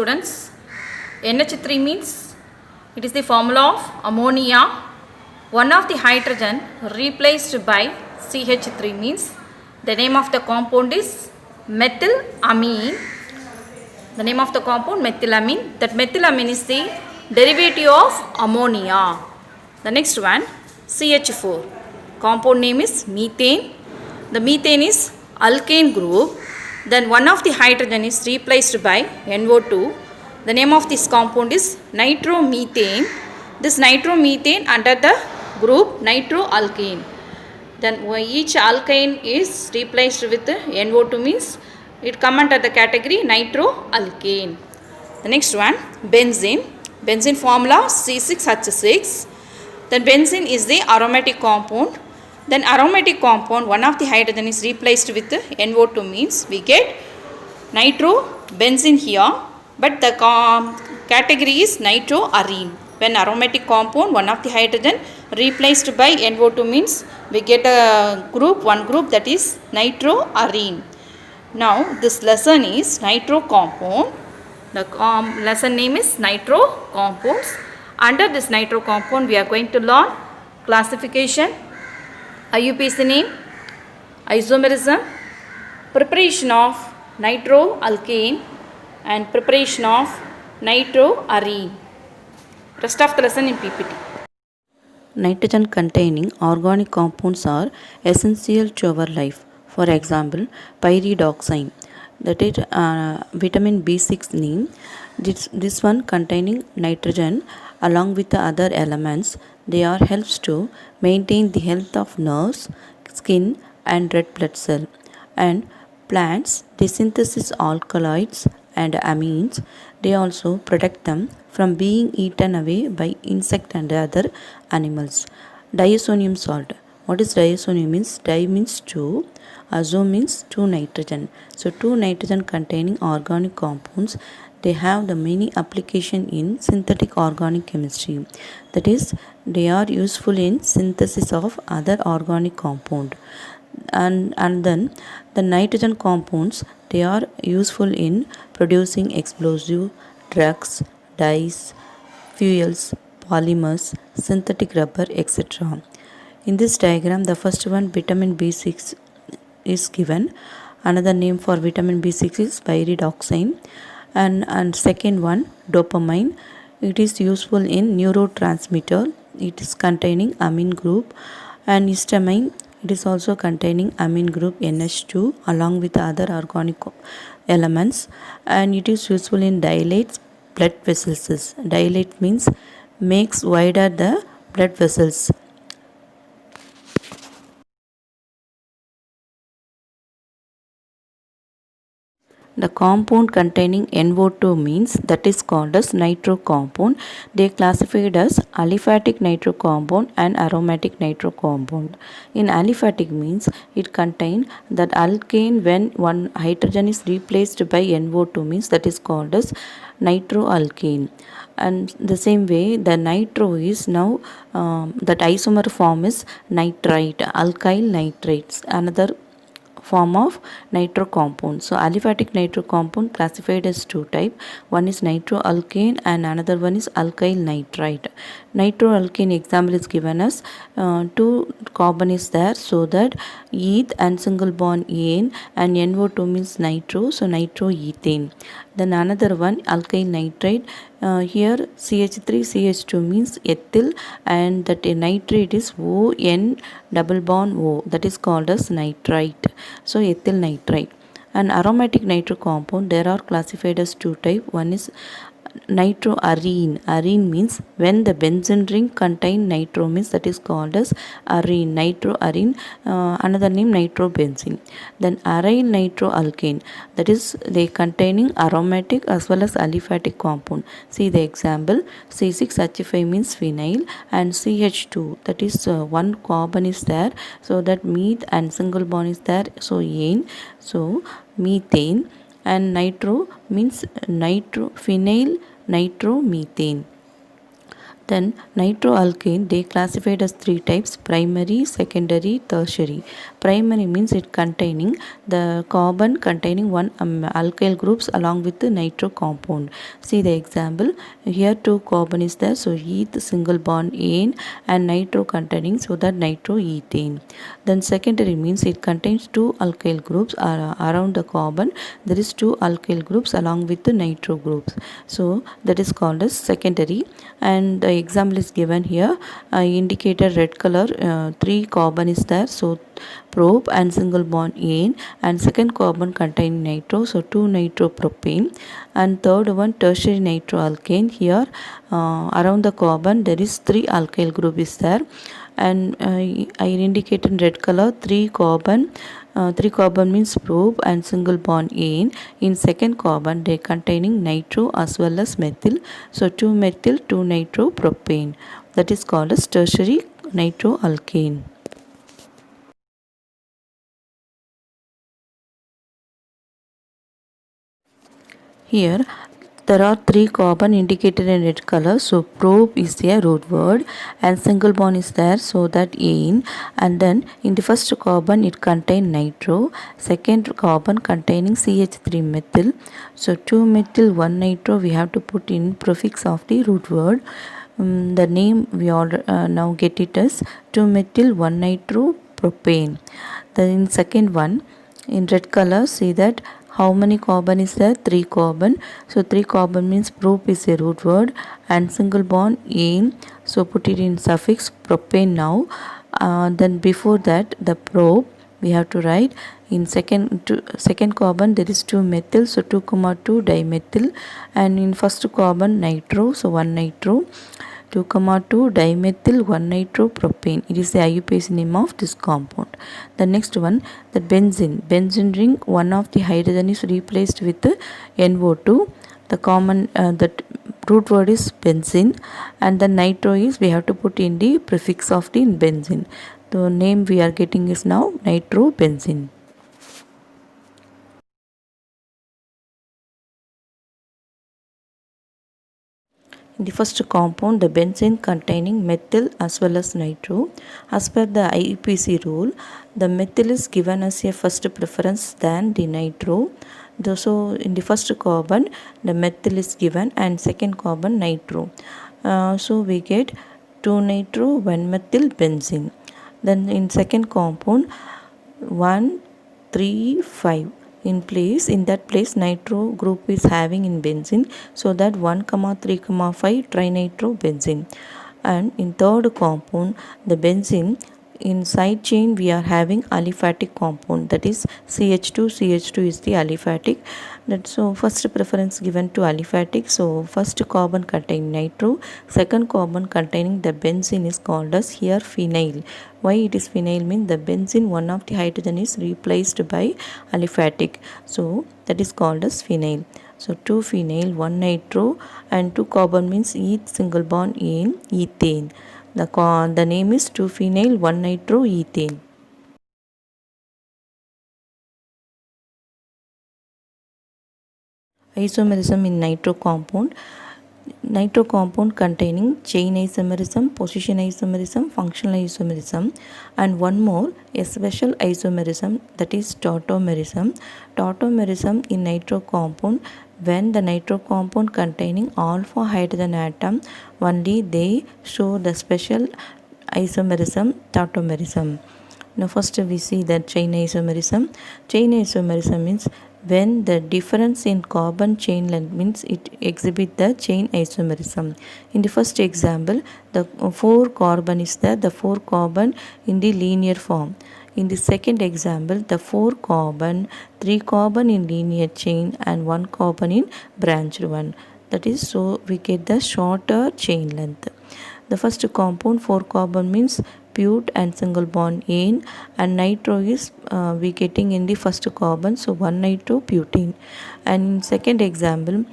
students. NH3 means it is the formula of ammonia. One of the hydrogen replaced by CH3 means the name of the compound is methylamine. The name of the compound methylamine. That methylamine is the derivative of ammonia. The next one CH4. Compound name is methane. The methane is alkane group. Then one of the hydrogen is replaced by NO2. The name of this compound is nitromethane. This nitromethane under the group nitroalkane. Then each alkane is replaced with NO2 means it come under the category nitroalkane. The next one benzene. Benzene formula C6H6. Then benzene is the aromatic compound. Then aromatic compound, one of the hydrogen is replaced with NO2 means we get nitrobenzene here, but the category is nitroarene. When aromatic compound, one of the hydrogen replaced by NO2 means we get a group, one group, that is nitroarene. Now this lesson is nitro compound. The lesson name is nitro compounds. Under this nitro compound we are going to learn classification, IUPAC name, isomerism, preparation of nitroalkane and preparation of nitroarene. Rest of the lesson in PPT. Nitrogen containing organic compounds are essential to our life. For example, pyridoxine, that is vitamin B6 name. This one containing nitrogen along with the other elements. They are helps to maintain the health of nerves, skin and red blood cell. And plants, they synthesize alkaloids and amines. They also protect them from being eaten away by insect and other animals. Diazonium salt. What is diazonium means? Di means 2, azo means 2 nitrogen. So 2 nitrogen containing organic compounds, they have the many application in synthetic organic chemistry. That is, they are useful in synthesis of other organic compound. And then the nitrogen compounds, they are useful in producing explosive, drugs, dyes, fuels, polymers, synthetic rubber, etc. In this diagram, the first one vitamin B6 is given. Another name for vitamin B6 is pyridoxine. And second one dopamine. It is useful in neurotransmitter. It is containing amine group. And histamine, it is also containing amine group NH2 along with other organic elements, and it is useful in dilates blood vessels. Dilate means makes wider the blood vessels. The compound containing NO2 means that is called as nitro compound. They classified as aliphatic nitro compound and aromatic nitro compound. In aliphatic means it contains that alkane when one hydrogen is replaced by NO2 means that is called as nitroalkane. And the same way the nitro is now that isomer form is nitrite, alkyl nitrates, another form of nitro compound. So aliphatic nitro compound classified as 2 type. One is nitroalkane and another one is alkyl nitrite. Nitroalkane example is given as 2 carbon is there, so that eth and single bond ene and NO2 means nitro, so nitroethane. Then another one alkyl nitrite. Here CH3 CH2 means ethyl, and that nitrate is ON double bond O, that is called as nitrite. So ethyl nitrite. And aromatic nitro compound, there are classified as 2 type. One is nitroarene. Arene means when the benzene ring contain nitro means that is called as arene. Nitroarene, another name nitrobenzene. Then aryl nitroalkane, that is they containing aromatic as well as aliphatic compound. See the example, C6H5 means phenyl and CH2, that is one carbon is there, so that meth and single bond is there, so ene, so methane. And nitro means phenyl nitromethane. Then nitroalkane they classified as three types: primary, secondary, tertiary. Primary means it containing the carbon containing one alkyl groups along with the nitro compound. See the example here, two carbon is there, so eth single bond ane and nitro containing, so that nitroethane. Then secondary means it contains two alkyl groups around the carbon. There is two alkyl groups along with the nitro groups, so that is called as secondary. And the example is given here. I indicated red color, 3 carbon is there, so prop and single bond ane, and second carbon containing nitro, so 2 nitropropane, and third one tertiary nitroalkane. Here around the carbon there is 3 alkyl group is there, and I indicated in red color 3 carbon. 3 carbon means prop and single bond ane. In second carbon they containing nitro as well as methyl, so 2 methyl 2 nitropropane, that is called as tertiary nitroalkane. Here there are 3 carbon indicated in red color, so prop is a root word and single bond is there, so that ane. And then in the first carbon it contain nitro, second carbon containing CH3 methyl, so 2 methyl 1 nitro we have to put in prefix of the root word. The name we all now get it as 2 methyl 1 nitro propane. Then in second one in red color, see that how many carbon is there? 3 carbon. So 3 carbon means prop is a root word and single bond ane, so put it in suffix propane now. Then before that the prop we have to write in second carbon there is 2 methyl, so 2 2 dimethyl, and in first carbon nitro, so 1 nitro, 2 2 dimethyl 1 nitropropane. It is the IUPAC name of this compound. The next one, the benzene ring, one of the hydrogen is replaced with the NO2. The common that root word is benzene, and the nitro is we have to put in the prefix of the benzene. The name we are getting is now nitrobenzene. In the first compound, the benzene containing methyl as well as nitro. As per the IUPAC rule, the methyl is given as a first preference than the nitro. So in the first carbon, the methyl is given and second carbon nitro. So we get 2 nitro 1 methyl benzene. Then in second compound, 1 3 5. In that place nitro group is having in benzene, so that 1 3 5 trinitrobenzene. And in third compound, the benzene, in side chain we are having aliphatic compound, that is CH2 is the aliphatic. So first preference given to aliphatic, so first carbon containing nitro, second carbon containing the benzene is called as here phenyl. Why it is phenyl means the benzene, one of the hydrogen is replaced by aliphatic, so that is called as phenyl. So 2 phenyl 1 nitro and 2 carbon means eth single bond ane, ethane. The name is 2 phenyl 1 nitroethane. Isomerism in nitro compound. Nitro compound containing chain isomerism, position isomerism, functional isomerism, and one more, a special isomerism, that is tautomerism. Tautomerism in nitro compound, when the nitro compound containing alpha hydrogen atom, only they show the special isomerism, tautomerism. Now first we see the chain isomerism. Chain isomerism means when the difference in carbon chain length means it exhibit the chain isomerism. In the first example, the 4 carbon is there, the 4 carbon in the linear form. In the second example, the 4 carbon, 3 carbon in linear chain and 1 carbon in branched one. That is, so we get the shorter chain length. The first compound 4 carbon means but and single bond ane, and nitro is we getting in the first carbon, so 1 nitroputane. And in second example,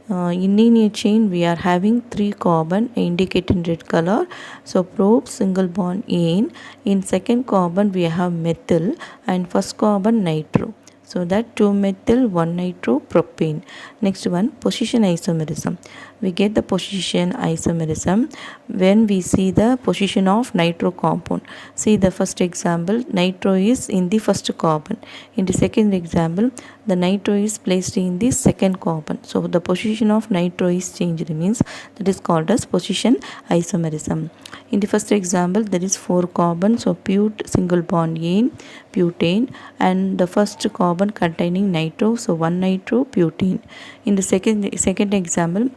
in linear chain we are having 3 carbon indicated in red color, so prop single bond ane. In second carbon we have methyl and first carbon nitro, so that 2 methyl 1 nitropropane. Next one, position isomerism. we get the position isomerism when we see the position of nitro compound. See the first example, nitro is in the first carbon. In the second example, the nitro is placed in the second carbon. So the position of nitro is changed, means that is called as position isomerism. In the first example, there is 4 carbon, so but single bond ane, butane, and the first carbon containing nitro, so 1 nitro butane. In the second example,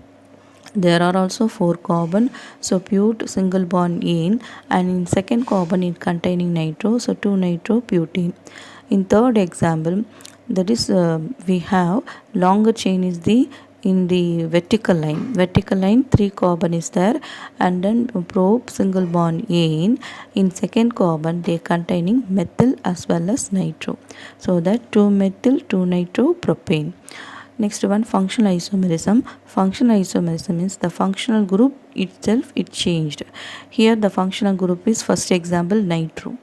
there are also 4 carbon, so but single bond ane, and in second carbon it containing nitro, so 2 nitro butane. In third example, that is we have longer chain is the in the vertical line 3 carbon is there, and then prop single bond ane. In second carbon they containing methyl as well as nitro, so that 2 methyl 2 nitro propane. Next one, functional isomerism. Functional isomerism means the functional group itself it changed. Here the functional group is first example nitro,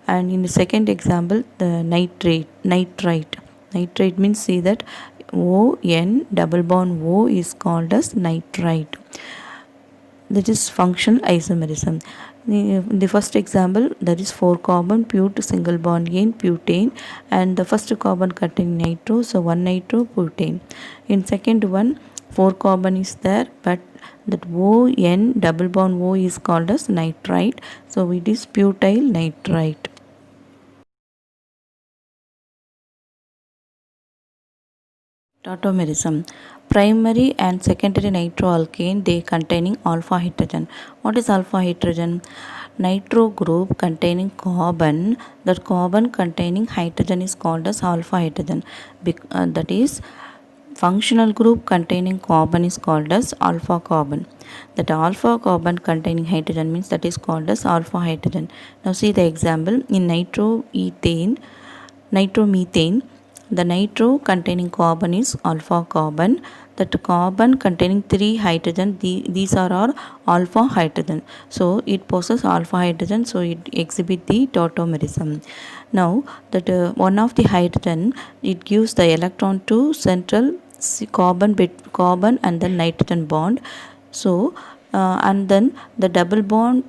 and in the second example the nitrite means, see that ON double bond O is called as nitrite. That is functional isomerism. In the first example, there is 4 carbon, but single bond ane, butane, and the first carbon containing nitro, so 1 nitro butane. In second one, 4 carbon is there, but that ON double bond O is called as nitrite, so it is butyl nitrite. Tautomerism. Primary and secondary nitroalkane, they containing alpha hydrogen. What is alpha hydrogen? Nitro group containing carbon, that carbon containing hydrogen is called as alpha hydrogen. That is functional group containing carbon is called as alpha carbon. That alpha carbon containing hydrogen means that is called as alpha hydrogen. Now see the example in nitromethane, the nitro containing carbon is alpha carbon. That carbon containing 3 hydrogen, these are all alpha hydrogen. So it possesses alpha hydrogen, so it exhibits the tautomerism. Now that one of the hydrogen, it gives the electron to central carbon and then nitrogen bond. So and then the double bond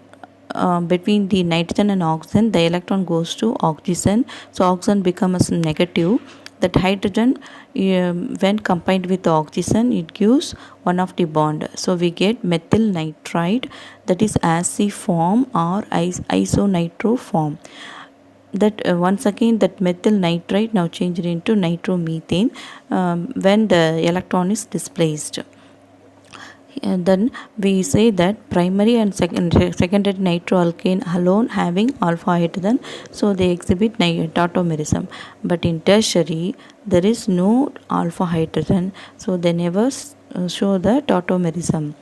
between the nitrogen and oxygen, the electron goes to oxygen, so oxygen becomes negative. That hydrogen when combined with the oxygen, it gives one of the bond, so we get methyl nitride, that is acid form or isonitro form. That once again that methyl nitride now changed into nitromethane when the electron is displaced. And then we say that primary and secondary nitroalkane alone having alpha hydrogen, so they exhibit tautomerism. But in tertiary there is no alpha hydrogen, so they never show the tautomerism.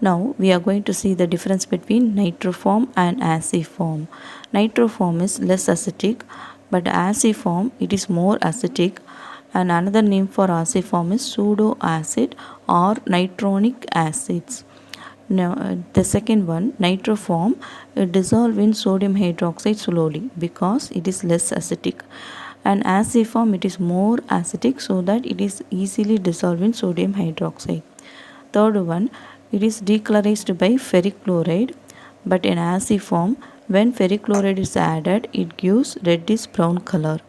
Now we are going to see the difference between nitro form and acid form. Nitro form is less acidic, but acid form it is more acidic. And another name for acid form is pseudo acid or nitronic acids. Now the second one, nitro form, it dissolves in sodium hydroxide slowly because it is less acidic. And acid form, it is more acidic, so that it is easily dissolved in sodium hydroxide. Third one, it is decolorized by ferric chloride, but in acid form, when ferric chloride is added, it gives reddish brown color.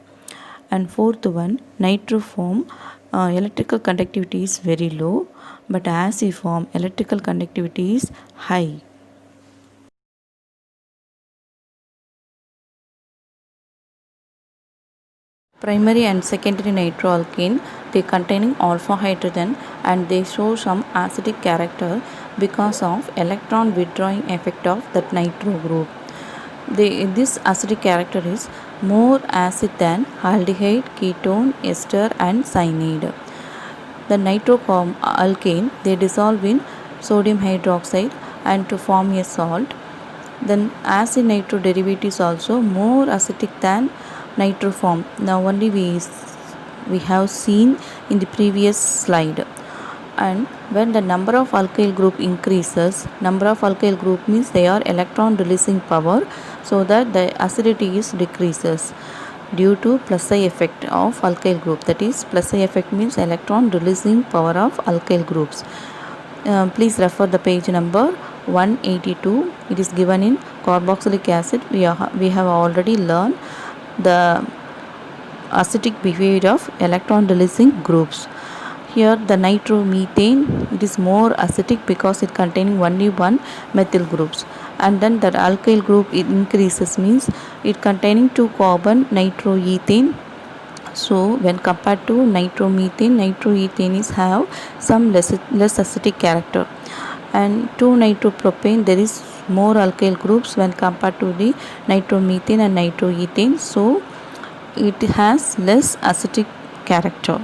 And fourth one, nitro form, electrical conductivity is very low, but acid form electrical conductivity is high. Primary and secondary nitroalkane, they containing alpha hydrogen and they show some acidic character because of electron withdrawing effect of that nitro group. This acidic character is more acid than aldehyde, ketone, ester and cyanide. The nitroalkane, they dissolve in sodium hydroxide and to form a salt. Then acid nitro derivative is also more acidic than nitro form. Now only we have seen in the previous slide. And when the number of alkyl group increases, number of alkyl group means they are electron releasing power, so that the acidity is decreases due to plus I effect of alkyl group. That is, plus I effect means electron releasing power of alkyl groups. Please refer the page number 182. It is given in carboxylic acid. We have already learned the acidic behavior of electron releasing groups. Here the nitromethane, it is more acidic because it containing only one methyl groups, and then the alkyl group it increases, means it containing 2 carbon nitroethane. So when compared to nitroethane is have some less acidic character, and 2-nitropropane there is more alkyl groups when compared to the nitromethane and nitroethane, so it has less acidic character.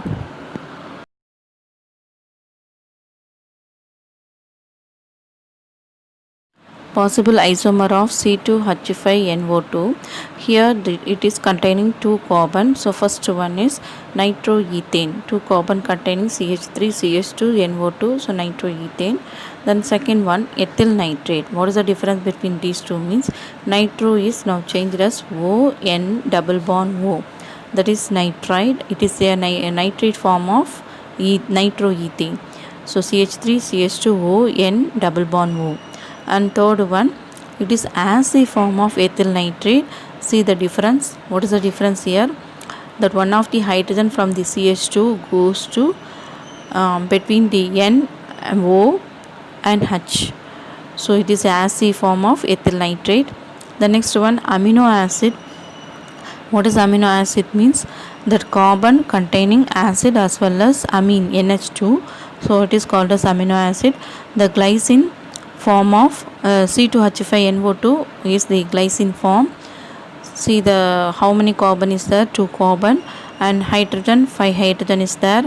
Possible isomer of C2H5NO2. Here it is containing 2 carbon. So first one is nitroethane, 2 carbon containing CH3CH2NO2, so nitroethane. Then second one ethyl nitrate. What is the difference between these two? Means nitro is now changed as ON double bond O, that is nitrite. It is a nitrate form of nitroethane. So CH3CH2ON double bond O. And third one, it is as a form of ethyl nitrate. See the difference. What is the difference here? That one of the hydrogen from the CH2 goes to between the N, O and H. So it is as a form of ethyl nitrate. The next one, amino acid. What is amino acid? Means that carbon containing acid as well as amine, NH2. So it is called as amino acid. The glycine form of C2H5NO2 is the glycine form. See the how many carbon is there? 2 carbon, and hydrogen 5 hydrogen is there,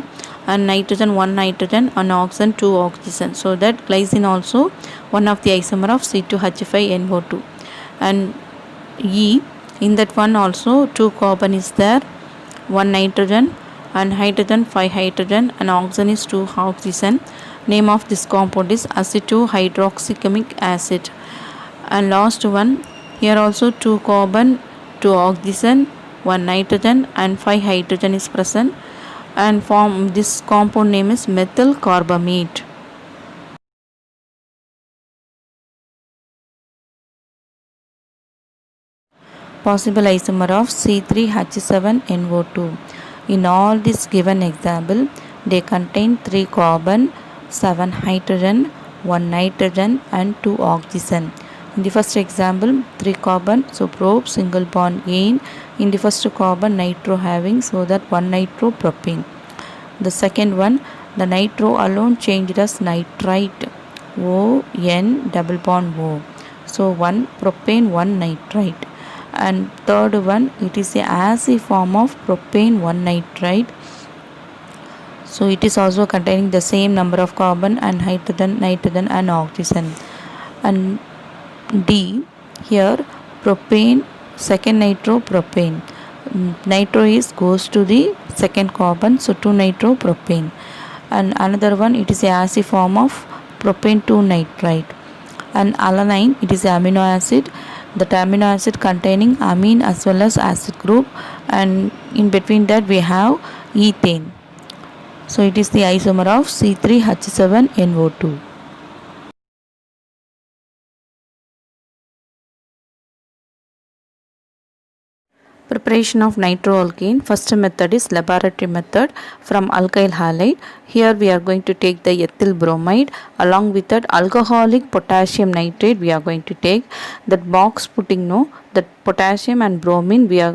and nitrogen 1 nitrogen, and oxygen 2 oxygen. So that glycine also one of the isomer of C2H5NO2. And E, in that one also 2 carbon is there, 1 nitrogen, and hydrogen 5 hydrogen, and oxygen is 2 oxygen. Name of this compound is acetohydroxychemic acid. And last one, here also 2 carbon, 2 oxygen, 1 nitrogen, and 5 hydrogen is present, and form this compound name is methyl carbamate. Possible isomer of C3H7NO2. In all this given example, they contain 3 carbon, 7 hydrogen, 1 nitrogen, and 2 oxygen. In the first example, 3 carbon, so prop single bond ane. In the first carbon, nitro having, so that 1 nitropropane. The second one, the nitro alone changed as nitrite, ON double bond O. So 1 propane, 1 nitrite. And third one, it is a acid form of propane 1 nitrite. So it is also containing the same number of carbon and hydrogen, nitrogen, and oxygen. And D, here propane, second nitropropane. Nitro is goes to the second carbon, so 2 nitropropane. And another one, it is a acid form of propane 2 nitrite. And alanine, it is amino acid. That amino acid containing amine as well as acid group, and in between that we have ethane. So it is the isomer of C3H7NO2. Preparation of nitroalkane. First method is laboratory method from alkyl halide. Here we are going to take the ethyl bromide, along with that alcoholic potassium nitrate we are going to take. That box putting no, that potassium and bromine we are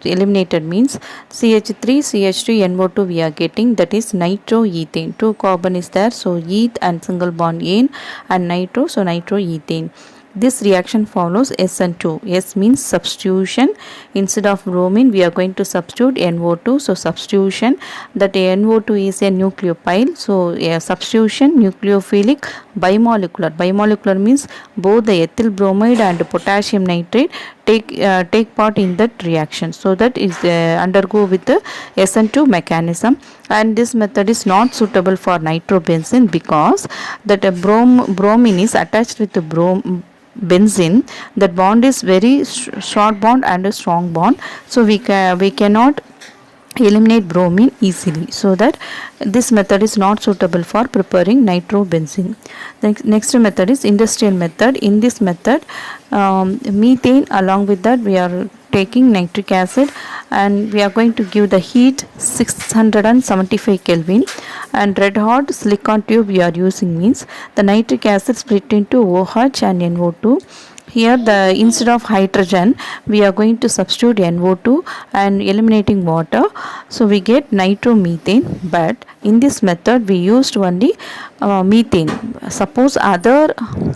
eliminated, means CH3CH2NO2 we are getting, that is nitroethane. 2 carbon is there, so eth and single bond ane, and nitro, so nitroethane. This reaction follows SN2. S means substitution. Instead of bromine, we are going to substitute NO2. So substitution, that NO2 is a nucleophile. So a substitution, nucleophilic, bimolecular. Bimolecular means both the ethyl bromide and potassium nitrate take part in that reaction. So that is undergo with the SN2 mechanism. And this method is not suitable for nitrobenzene because that bromine is attached with the benzene. That bond is very short bond and a strong bond, so we cannot eliminate bromine easily, so that this method is not suitable for preparing nitrobenzene. The next method is industrial method. In this method, methane, along with that we are taking nitric acid and we are going to give the heat 675 Kelvin, and red hot silicon tube we are using means the nitric acid split into OH and NO2. Here the instead of hydrogen we are going to substitute NO2 and eliminating water, so we get nitromethane. But in this method we used only methane. Suppose other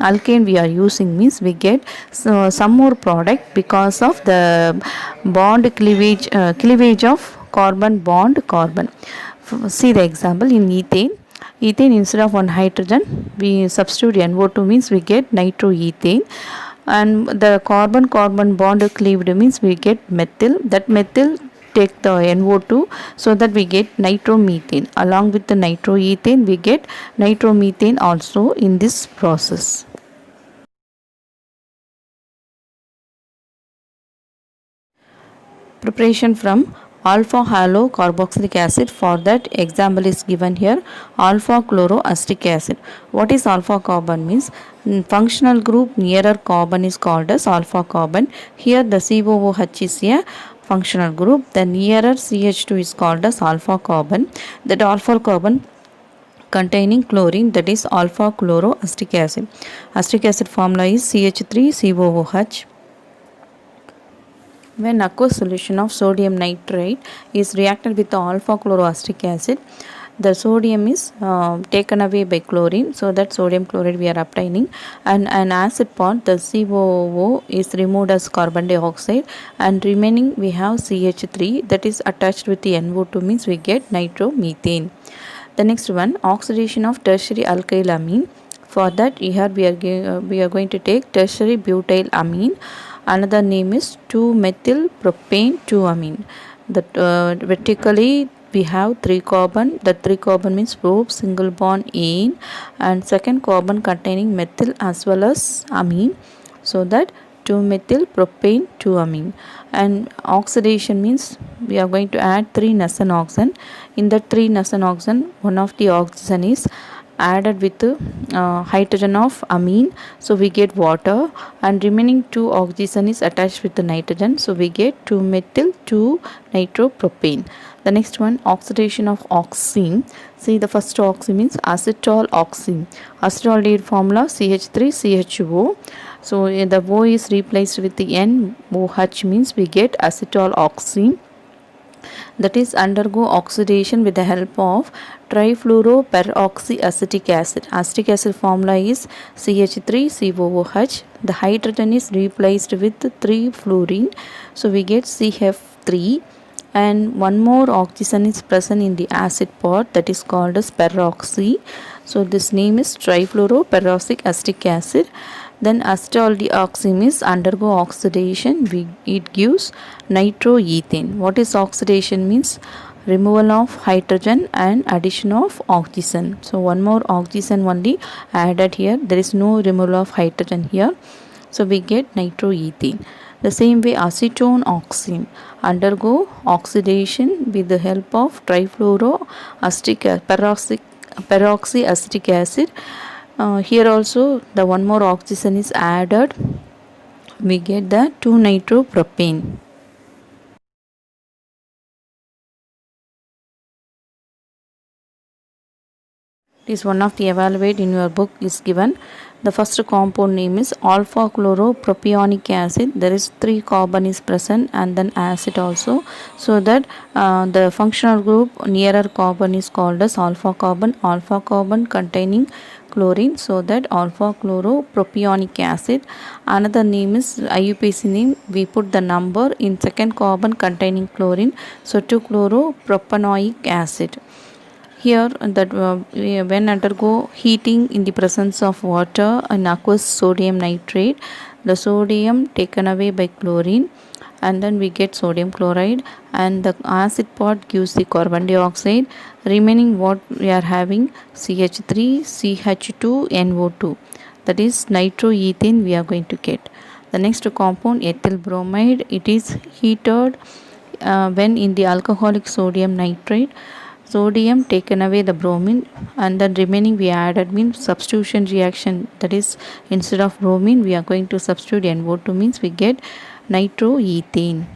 alkane we are using means we get some more product because of the bond cleavage of carbon bond carbon. See the example in ethane. Ethane, instead of one hydrogen we substitute NO2 means we get nitroethane, and the carbon carbon bond cleaved means we get methyl. That methyl take the NO2, so that we get nitromethane. Along with the nitroethane we get nitromethane also in this process. Preparation from alpha halo carboxylic acid. For that example is given here, alpha chloroacetic acid. What is alpha carbon means? Functional group nearer carbon is called as alpha carbon. Here the COOH is a functional group. The nearer CH2 is called as alpha carbon. That alpha carbon containing chlorine, that is alpha chloroacetic acid. Acetic acid formula is CH3COOH. When aqueous solution of sodium nitrate is reacted with the alpha chloroacetic acid, the sodium is taken away by chlorine, so that sodium chloride we are obtaining, and an acid part, the COO, is removed as carbon dioxide, and remaining we have CH3 that is attached with the NO2 means we get nitromethane. The next one, oxidation of tertiary alkyl amine. For that here we are going to take tertiary butyl amine. Another name is 2-methyl propane 2-amine. That vertically we have 3 carbon. The 3 carbon means prop single bond ane, and second carbon containing methyl as well as amine, so that 2-methyl propane 2-amine. And oxidation means we are going to add 3 Nessen oxygen. In the 3 Nessen oxygen, one of the oxygen is added with hydrogen of amine, so we get water, and remaining 2 oxygen is attached with the nitrogen, so we get 2-methyl 2-nitropropane. The next one, oxidation of oxime. See, the first oxy means acetal oxime. Acetaldehyde formula CH3CHO. So the O is replaced with the NOH means we get acetal oxime. That is undergo oxidation with the help of trifluoroperoxyacetic acid. Acetic acid formula is CH3COOH. The hydrogen is replaced with 3 fluorine, so we get CF3, and one more oxygen is present in the acid part, that is called as peroxy. So this name is trifluoroperoxyacetic acid. Then acetaldeoxime is undergo oxidation, it gives nitroethane. What is oxidation means? Removal of hydrogen and addition of oxygen. So one more oxygen only added here, there is no removal of hydrogen here, so we get nitroethane. The same way acetone oxime undergo oxidation with the help of peroxyacetic acid. Here also the one more oxygen is added, we get the 2-nitropropane. It is one of the evaluate in your book is given. The first compound name is alpha chloropropionic acid. There is 3 carbon is present and then acid also, so that the functional group nearer carbon is called as alpha carbon containing chlorine, so that alpha chloropropionic acid. Another name is IUPAC name, we put the number in second carbon containing chlorine, so 2-chloropropanoic acid. Here that when undergo heating in the presence of water and aqueous sodium nitrate, the sodium taken away by chlorine, and then we get sodium chloride, and the acid part gives the carbon dioxide. Remaining what we are having, CH3CH2NO2, that is nitroethane we are going to get. The next compound, ethyl bromide, it is heated when in the alcoholic sodium nitrate, sodium taken away the bromine and then remaining we added means substitution reaction, that is instead of bromine we are going to substitute NO2 means we get nitroethane.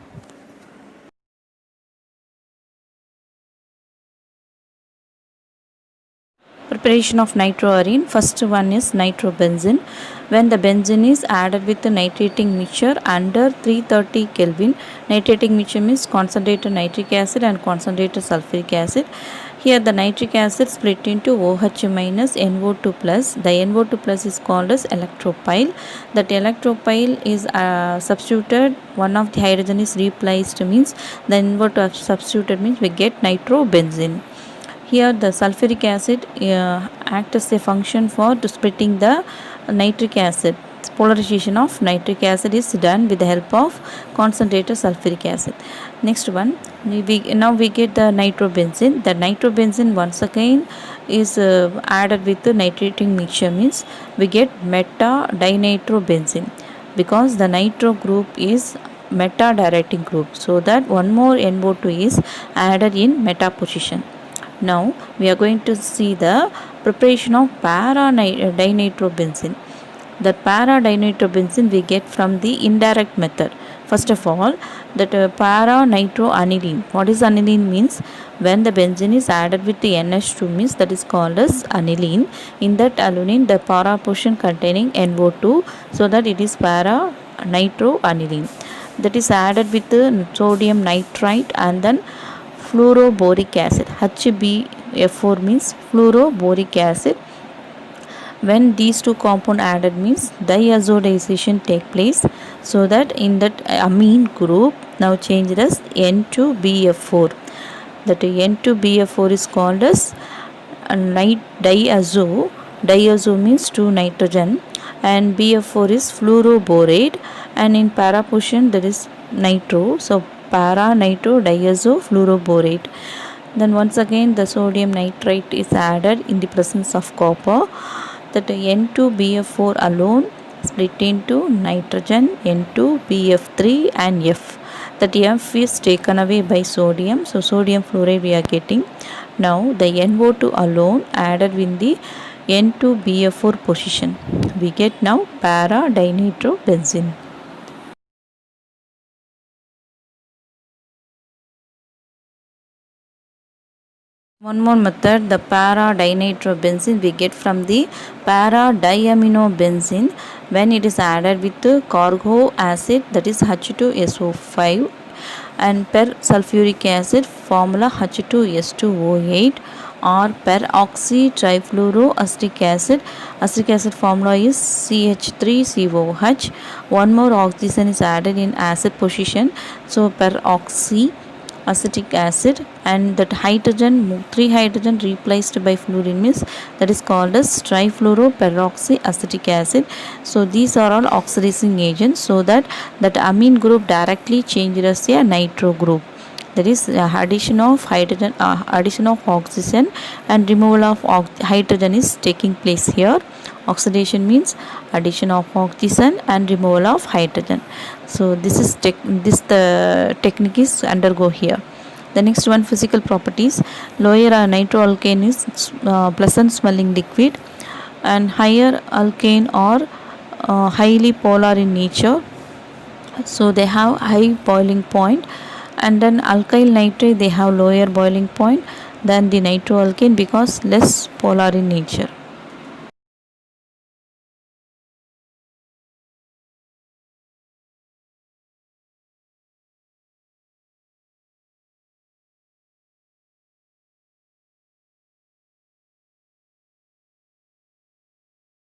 Preparation of nitroarene. First one is nitrobenzene. When the benzene is added with the nitrating mixture under 330 Kelvin, nitrating mixture means concentrated nitric acid and concentrated sulfuric acid. Here the nitric acid split into OH minus NO2 plus. The NO2 plus is called as electropile. That electropile is substituted, one of the hydrogen is replaced means the NO2 substituted means we get nitrobenzene. Here the sulfuric acid acts as a function for splitting the nitric acid. Polarization of nitric acid is done with the help of concentrated sulfuric acid. Next one, now we get the nitrobenzene. The nitrobenzene once again is added with the nitrating mixture means we get meta dinitrobenzene, because the nitro group is meta directing group, so that one more NO2 is added in meta position. Now we are going to see the preparation of para-dinitrobenzene. The para-dinitrobenzene we get from the indirect method. First of all, that para-nitroaniline. What is aniline means? When the benzene is added with the NH2 means that is called as aniline. In that alanine the para portion containing NO2, so that it is para-nitroaniline. That is added with the sodium nitrite and then fluoroboric acid. HbF4 means fluoroboric acid. When these two compounds added means diazodization take place, so that in that amine group now changed as N2BF4. That N2BF4 is called as diazo. Diazo means 2 nitrogen and BF4 is fluoroborate, and in para position there is nitro, so para-nitro-diazo-fluoroborate. Then once again the sodium nitrite is added in the presence of copper. That N2BF4 alone split into nitrogen, N2BF3 and F. That F is taken away by sodium, so sodium fluoride we are getting. Now the NO2 alone added in the N2BF4 position, we get now para-dinitrobenzene. One more method, the para-dinitrobenzene we get from the para-diaminobenzene when it is added with the cargo acid, that is H2SO5, and sulfuric acid formula H2S2O8, or peroxy trifluoroacetic acid. Acetic acid formula is CH3COH. One more oxygen is added in acid position, so peroxy acetic acid, and that hydrogen, 3 hydrogen replaced by fluorine means that is called as trifluoroperoxyacetic acid. So these are all oxidizing agents, so that amine group directly changes as a nitro group. That is addition of hydrogen, addition of oxygen and removal of hydrogen is taking place here. Oxidation means addition of oxygen and removal of hydrogen. So this is the technique is undergo here. The next one, physical properties. Lower nitroalkane is pleasant smelling liquid, and higher alkane are highly polar in nature, so they have high boiling point. And then alkyl nitrate they have lower boiling point than the nitroalkane because less polar in nature.